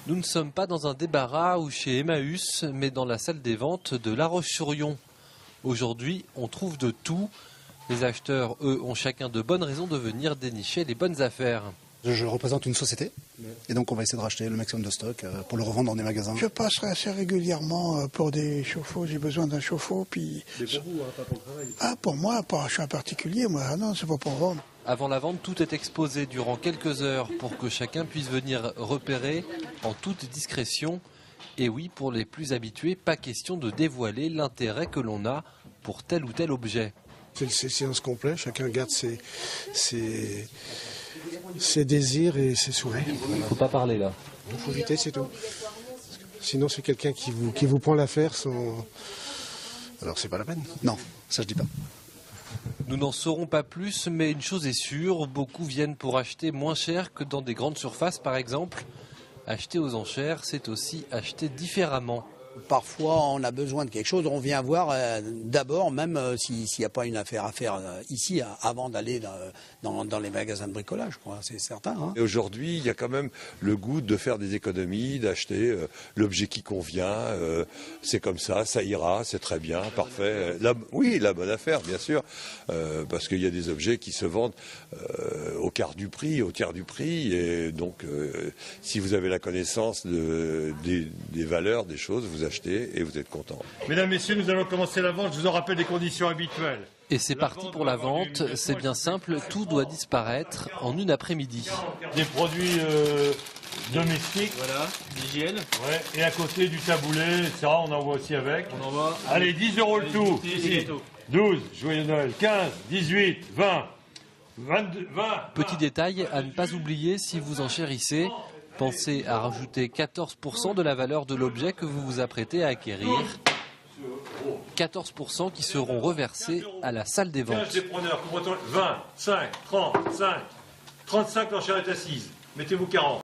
Nous ne sommes pas dans un débarras ou chez Emmaüs, mais dans la salle des ventes de La Roche-sur-Yon. Aujourd'hui, on trouve de tout. Les acheteurs, eux, ont chacun de bonnes raisons de venir dénicher les bonnes affaires. Je représente une société et donc on va essayer de racheter le maximum de stock pour le revendre dans des magasins. Je passerai assez régulièrement pour des chauffe-eau, j'ai besoin d'un chauffe-eau. Mais pour vous, pas pour le travail. Ah, pour moi, je suis un particulier, moi. Ah non, c'est pas pour vendre. Avant la vente, tout est exposé durant quelques heures pour que chacun puisse venir repérer en toute discrétion. Et oui, pour les plus habitués, pas question de dévoiler l'intérêt que l'on a pour tel ou tel objet. C'est le silence complet, chacun garde ses désirs et ses souhaits. Il ne faut pas parler là. Il faut éviter, c'est tout. Sinon, c'est quelqu'un qui vous prend l'affaire sans... Alors, c'est pas la peine. Non, ça je dis pas. Nous n'en saurons pas plus, mais une chose est sûre, beaucoup viennent pour acheter moins cher que dans des grandes surfaces par exemple. Acheter aux enchères, c'est aussi acheter différemment. Parfois, on a besoin de quelque chose, on vient voir d'abord, même s'il n'y a pas une affaire à faire ici, avant d'aller dans les magasins de bricolage, c'est certain. Hein. Et aujourd'hui, il y a quand même le goût de faire des économies, d'acheter l'objet qui convient. C'est comme ça ira, c'est très bien, parfait. Oui, la bonne affaire, bien sûr, parce qu'il y a des objets qui se vendent au quart du prix, au tiers du prix. Et donc, si vous avez la connaissance des valeurs, des choses, vous achetez et vous êtes content. Mesdames, Messieurs, nous allons commencer la vente. Je vous en rappelle les conditions habituelles. Et c'est parti pour la vente. C'est bien simple, tout doit disparaître en une après-midi. Des produits domestiques. Voilà, d'hygiène. Ouais, et à côté du taboulet, ça, on envoie aussi avec. On envoie. Allez, 10 € le tout. Ici. 12, joyeux Noël. 15, 18, 20, 22, 20. Petit détail à ne pas oublier si vous enchérissez. Pensez à rajouter 14% de la valeur de l'objet que vous vous apprêtez à acquérir. 14% qui seront reversés à la salle des ventes. 15 des preneurs, 20, 5, 35, 35, l'enchère est assise. Mettez-vous 40.